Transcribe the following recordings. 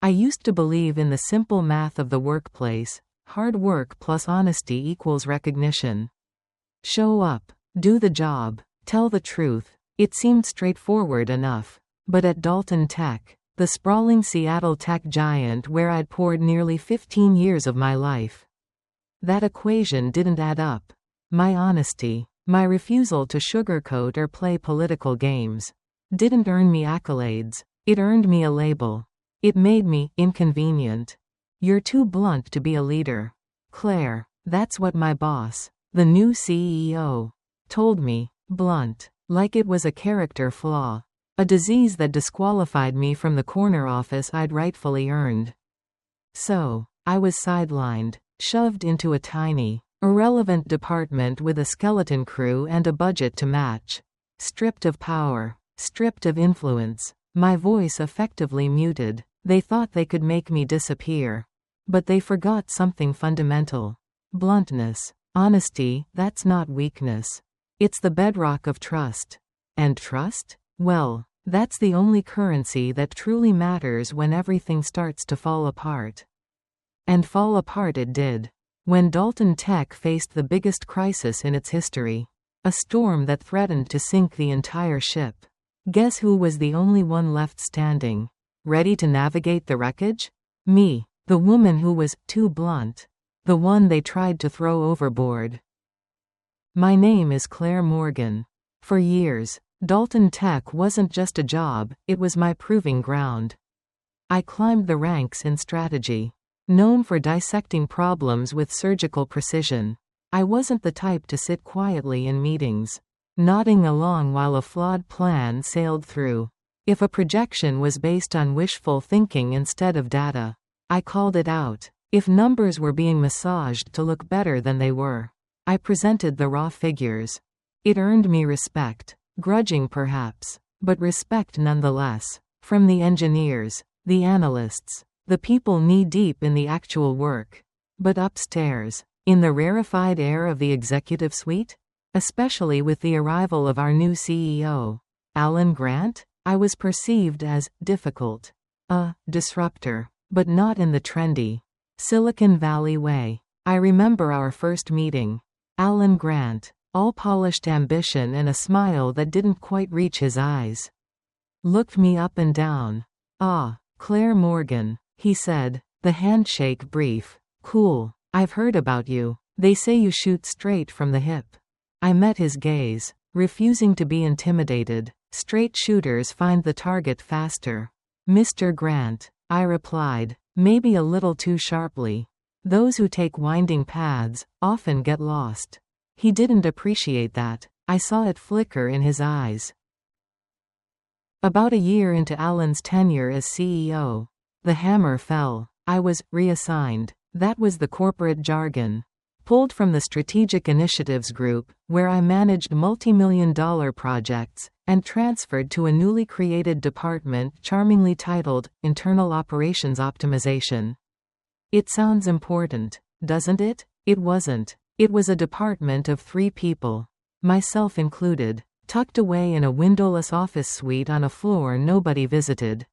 I used to believe in the simple math of the workplace: hard work plus honesty equals recognition. Show up, do the job, tell the truth. It seemed straightforward enough. But at Dalton Tech, the sprawling Seattle tech giant where I'd poured nearly 15 years of my life, that equation didn't add up. My honesty, my refusal to sugarcoat or play political games, didn't earn me accolades. It earned me a label. It made me inconvenient. "You're too blunt to be a leader, Claire." That's what my boss, the new CEO, told me. Blunt. Like it was a character flaw. A disease that disqualified me from the corner office I'd rightfully earned. So, I was sidelined, shoved into a tiny, irrelevant department with a skeleton crew and a budget to match. Stripped of power, stripped of influence, my voice effectively muted. They thought they could make me disappear. But they forgot something fundamental. Bluntness, honesty, that's not weakness. It's the bedrock of trust. And trust? Well, that's the only currency that truly matters when everything starts to fall apart. And fall apart it did. When Dalton Tech faced the biggest crisis in its history, a storm that threatened to sink the entire ship, guess who was the only one left standing, ready to navigate the wreckage? Me, the woman who was too blunt, the one they tried to throw overboard. My name is Claire Morgan. For years, Dalton Tech wasn't just a job, it was my proving ground. I climbed the ranks in strategy. Known for dissecting problems with surgical precision, I wasn't the type to sit quietly in meetings, nodding along while a flawed plan sailed through. If a projection was based on wishful thinking instead of data, I called it out. If numbers were being massaged to look better than they were, I presented the raw figures. It earned me respect, grudging perhaps, but respect nonetheless, from the engineers, the analysts, the people knee-deep in the actual work. But upstairs, in the rarefied air of the executive suite, especially with the arrival of our new CEO, Alan Grant, I was perceived as difficult, a disruptor, but not in the trendy Silicon Valley way. I remember our first meeting. Alan Grant, all polished ambition and a smile that didn't quite reach his eyes, looked me up and down. "Ah, Claire Morgan," he said, the handshake brief. "Cool. I've heard about you. They say you shoot straight from the hip." I met his gaze, refusing to be intimidated. Straight shooters find the target faster. "Mr. Grant," I replied, maybe a little too sharply. Those who take winding paths often get lost. He didn't appreciate that. I saw it flicker in his eyes. About a year into Alan's tenure as CEO, the hammer fell. I was reassigned. That was the corporate jargon. Pulled from the Strategic Initiatives Group, where I managed multi-million-dollar projects, and transferred to a newly created department charmingly titled Internal Operations Optimization. It sounds important, doesn't it? It wasn't. It was a department of 3 people, myself included, tucked away in a windowless office suite on a floor nobody visited.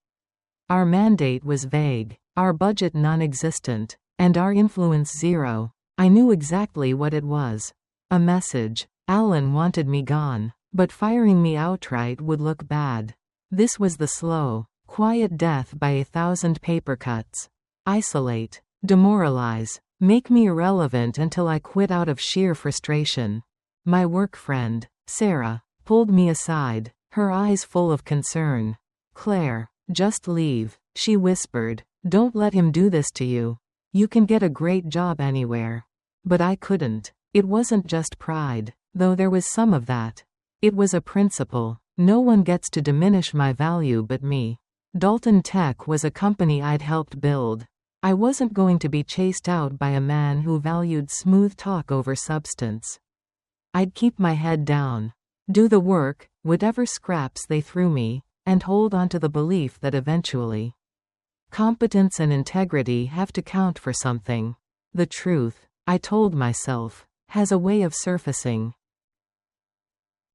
Our mandate was vague, our budget non-existent, and our influence zero. I knew exactly what it was. A message. Alan wanted me gone, but firing me outright would look bad. This was the slow, quiet death by 1,000 paper cuts. Isolate, demoralize, make me irrelevant until I quit out of sheer frustration. My work friend, Sarah, pulled me aside, her eyes full of concern. "Claire, just leave," she whispered. "Don't let him do this to you. You can get a great job anywhere." But I couldn't. It wasn't just pride, though there was some of that. It was a principle. No one gets to diminish my value but me. Dalton Tech was a company I'd helped build. I wasn't going to be chased out by a man who valued smooth talk over substance. I'd keep my head down, do the work, whatever scraps they threw me, and hold on to the belief that eventually, competence and integrity have to count for something. The truth, I told myself, has a way of surfacing.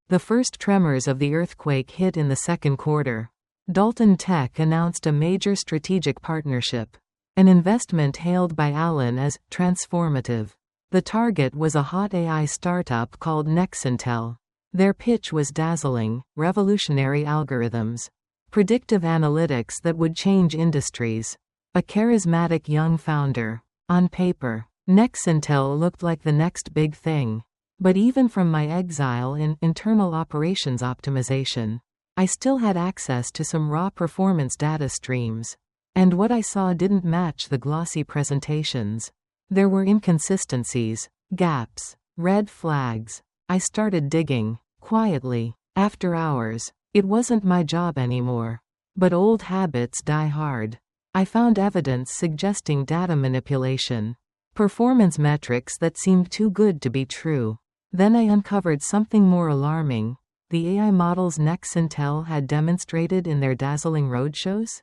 The first tremors of the earthquake hit in the second quarter. Dalton Tech announced a major strategic partnership. An investment hailed by Allen as transformative. The target was a hot AI startup called Nexintel. Their pitch was dazzling: revolutionary algorithms, predictive analytics that would change industries. A charismatic young founder. On paper, Nexintel looked like the next big thing. But even from my exile in internal operations optimization, I still had access to some raw performance data streams. And what I saw didn't match the glossy presentations. There were inconsistencies, gaps, red flags. I started digging, quietly. After hours, it wasn't my job anymore. But old habits die hard. I found evidence suggesting data manipulation. Performance metrics that seemed too good to be true. Then I uncovered something more alarming. The AI models Nexintel had demonstrated in their dazzling roadshows?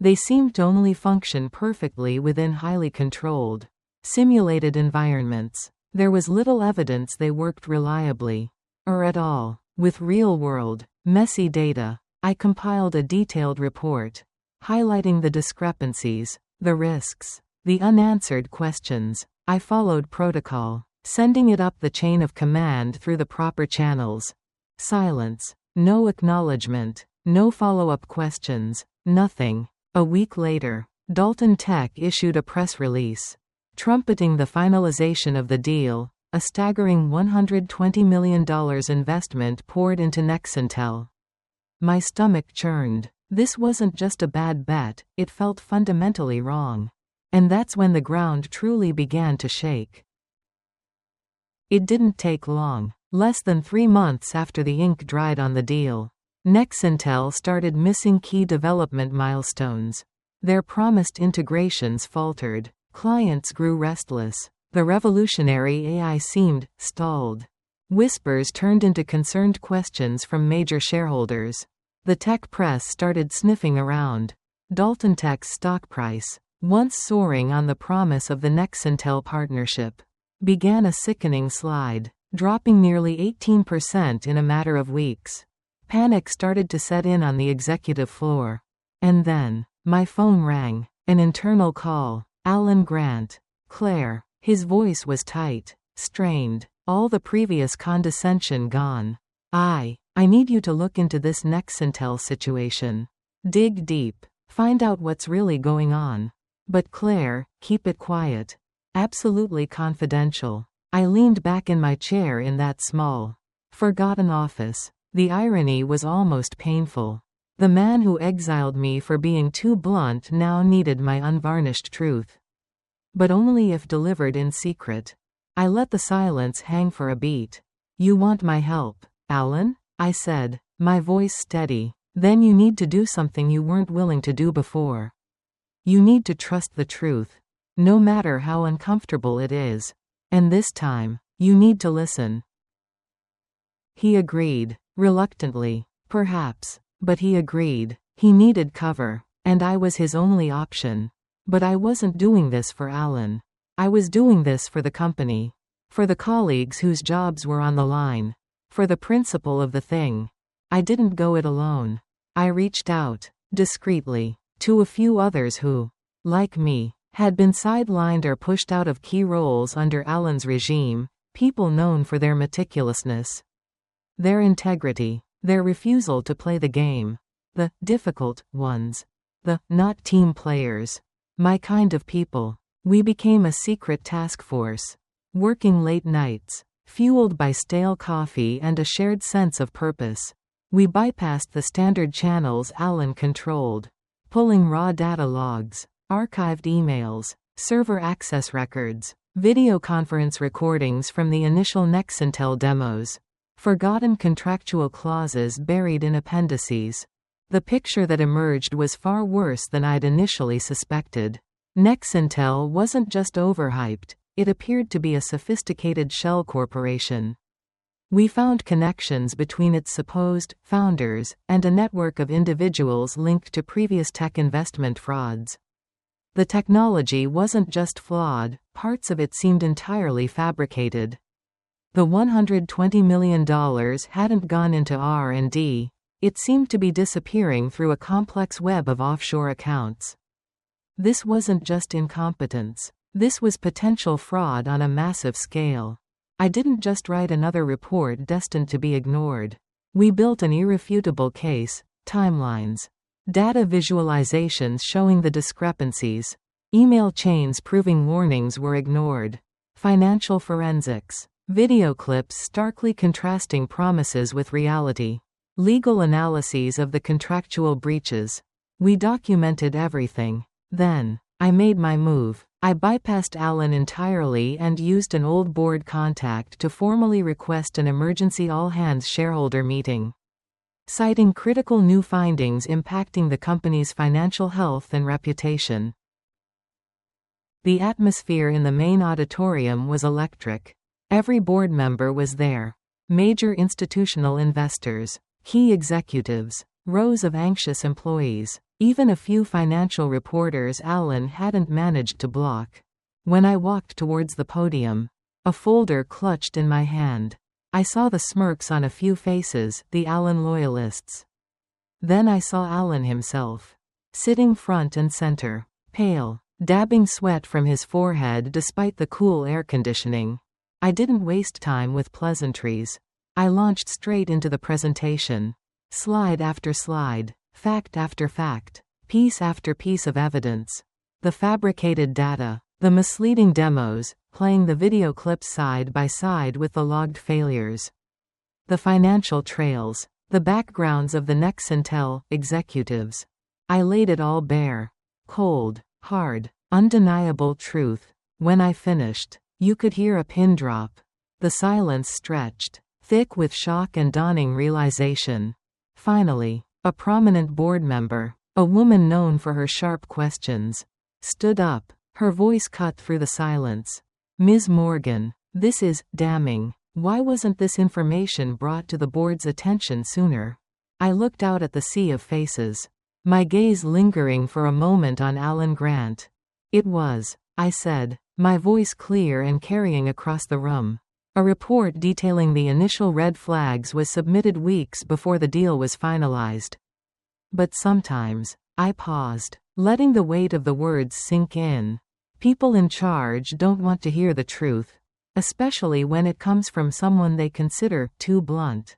They seemed to only function perfectly within highly controlled, simulated environments. There was little evidence they worked reliably, or at all, with real-world, messy data. I compiled a detailed report, highlighting the discrepancies, the risks, the unanswered questions. I followed protocol, sending it up the chain of command through the proper channels. Silence. No acknowledgement. No follow-up questions. Nothing. A week later, Dalton Tech issued a press release, trumpeting the finalization of the deal. A staggering $120 million investment poured into Nexintel. My stomach churned. This wasn't just a bad bet, it felt fundamentally wrong. And that's when the ground truly began to shake. It didn't take long. Less than 3 months after the ink dried on the deal, Nexintel started missing key development milestones. Their promised integrations faltered. Clients grew restless. The revolutionary AI seemed stalled. Whispers turned into concerned questions from major shareholders. The tech press started sniffing around. Dalton Tech's stock price, once soaring on the promise of the Nexintel partnership, began a sickening slide, dropping nearly 18% in a matter of weeks. Panic started to set in on the executive floor. And then, my phone rang. An internal call. Alan Grant. Claire. His voice was tight, strained, all the previous condescension gone. I need you to look into this Nexintel situation. Dig deep. Find out what's really going on. But Claire, keep it quiet. Absolutely confidential. I leaned back in my chair in that small, forgotten office. The irony was almost painful. The man who exiled me for being too blunt now needed my unvarnished truth. But only if delivered in secret. I let the silence hang for a beat. You want my help, Alan? I said, my voice steady. Then you need to do something you weren't willing to do before. You need to trust the truth, no matter how uncomfortable it is. And this time, you need to listen. He agreed, reluctantly, perhaps, but he agreed. He needed cover, and I was his only option. But I wasn't doing this for Alan. I was doing this for the company. For the colleagues whose jobs were on the line. For the principle of the thing. I didn't go it alone. I reached out, discreetly, to a few others who, like me, had been sidelined or pushed out of key roles under Alan's regime, people known for their meticulousness, their integrity, their refusal to play the game, the difficult ones, the not team players, my kind of people. We became a secret task force, working late nights, fueled by stale coffee and a shared sense of purpose. We bypassed the standard channels Alan controlled, pulling raw data logs, archived emails, server access records, video conference recordings from the initial Nexintel demos, forgotten contractual clauses buried in appendices. The picture that emerged was far worse than I'd initially suspected. Nexintel wasn't just overhyped, it appeared to be a sophisticated shell corporation. We found connections between its supposed founders and a network of individuals linked to previous tech investment frauds. The technology wasn't just flawed, parts of it seemed entirely fabricated. The $120 million hadn't gone into R&D, It seemed to be disappearing through a complex web of offshore accounts. This wasn't just incompetence. This was potential fraud on a massive scale. I didn't just write another report destined to be ignored. We built an irrefutable case, timelines, data visualizations showing the discrepancies, email chains proving warnings were ignored, financial forensics, video clips starkly contrasting promises with reality, legal analyses of the contractual breaches. We documented everything. Then, I made my move. I bypassed Alan entirely and used an old board contact to formally request an emergency all-hands shareholder meeting, citing critical new findings impacting the company's financial health and reputation. The atmosphere in the main auditorium was electric. Every board member was there. Major institutional investors, key executives, rows of anxious employees. Even a few financial reporters Alan hadn't managed to block. When I walked towards the podium, a folder clutched in my hand. I saw the smirks on a few faces, the Alan loyalists. Then I saw Alan himself, sitting front and center, pale, dabbing sweat from his forehead despite the cool air conditioning. I didn't waste time with pleasantries. I launched straight into the presentation. Slide after slide. Fact after fact, piece after piece of evidence. The fabricated data, the misleading demos, playing the video clips side by side with the logged failures. The financial trails, the backgrounds of the Nexintel executives. I laid it all bare. Cold, hard, undeniable truth. When I finished, you could hear a pin drop. The silence stretched, thick with shock and dawning realization. Finally, a prominent board member, a woman known for her sharp questions, stood up. Her voice cut through the silence. Ms. Morgan, this is damning. Why wasn't this information brought to the board's attention sooner? I looked out at the sea of faces, my gaze lingering for a moment on Alan Grant. It was, I said, my voice clear and carrying across the room. A report detailing the initial red flags was submitted weeks before the deal was finalized. But sometimes, I paused, letting the weight of the words sink in. People in charge don't want to hear the truth, especially when it comes from someone they consider too blunt.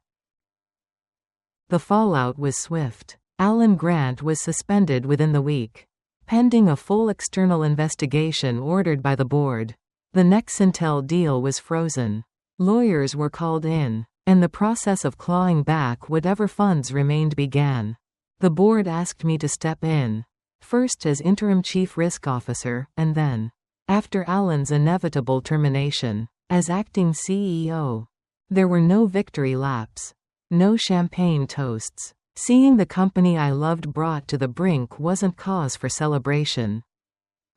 The fallout was swift. Alan Grant was suspended within the week, pending a full external investigation ordered by the board. The Nexintel deal was frozen. Lawyers were called in, and the process of clawing back whatever funds remained began. The board asked me to step in, first as interim chief risk officer, and then, after Alan's inevitable termination, as acting CEO. There were no victory laps, no champagne toasts. Seeing the company I loved brought to the brink wasn't cause for celebration.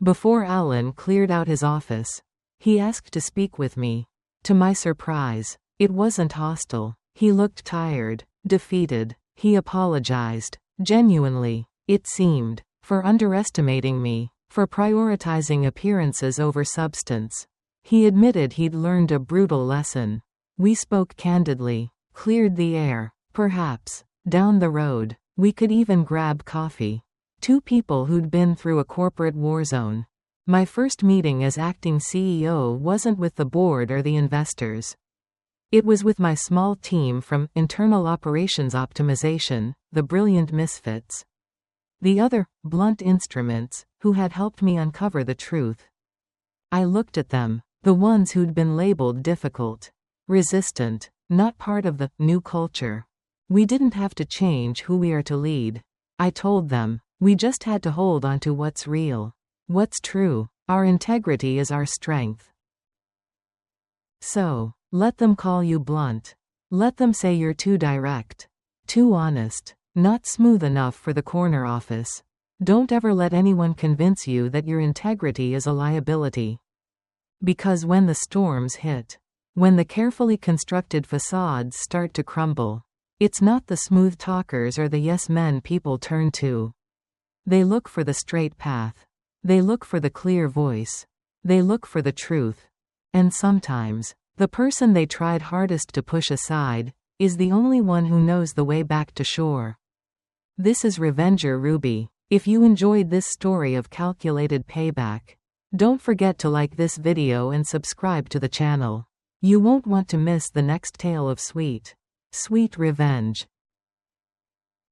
Before Alan cleared out his office, he asked to speak with me. To my surprise, it wasn't hostile. He looked tired, defeated. He apologized, genuinely, it seemed, for underestimating me, for prioritizing appearances over substance. He admitted he'd learned a brutal lesson. We spoke candidly, cleared the air. Perhaps, down the road, we could even grab coffee. Two people who'd been through a corporate war zone. My first meeting as acting CEO wasn't with the board or the investors. It was with my small team from Internal Operations Optimization, the brilliant misfits. The other, blunt instruments, who had helped me uncover the truth. I looked at them, the ones who'd been labeled difficult, resistant, not part of the new culture. We didn't have to change who we are to lead. I told them, we just had to hold on to what's real. What's true? Our integrity is our strength. So, let them call you blunt. Let them say you're too direct, too honest, not smooth enough for the corner office. Don't ever let anyone convince you that your integrity is a liability. Because when the storms hit, when the carefully constructed facades start to crumble, it's not the smooth talkers or the yes men people turn to. They look for the straight path. They look for the clear voice. They look for the truth. And sometimes, the person they tried hardest to push aside, is the only one who knows the way back to shore. This is Revenger Ruby. If you enjoyed this story of calculated payback, don't forget to like this video and subscribe to the channel. You won't want to miss the next tale of sweet, sweet revenge.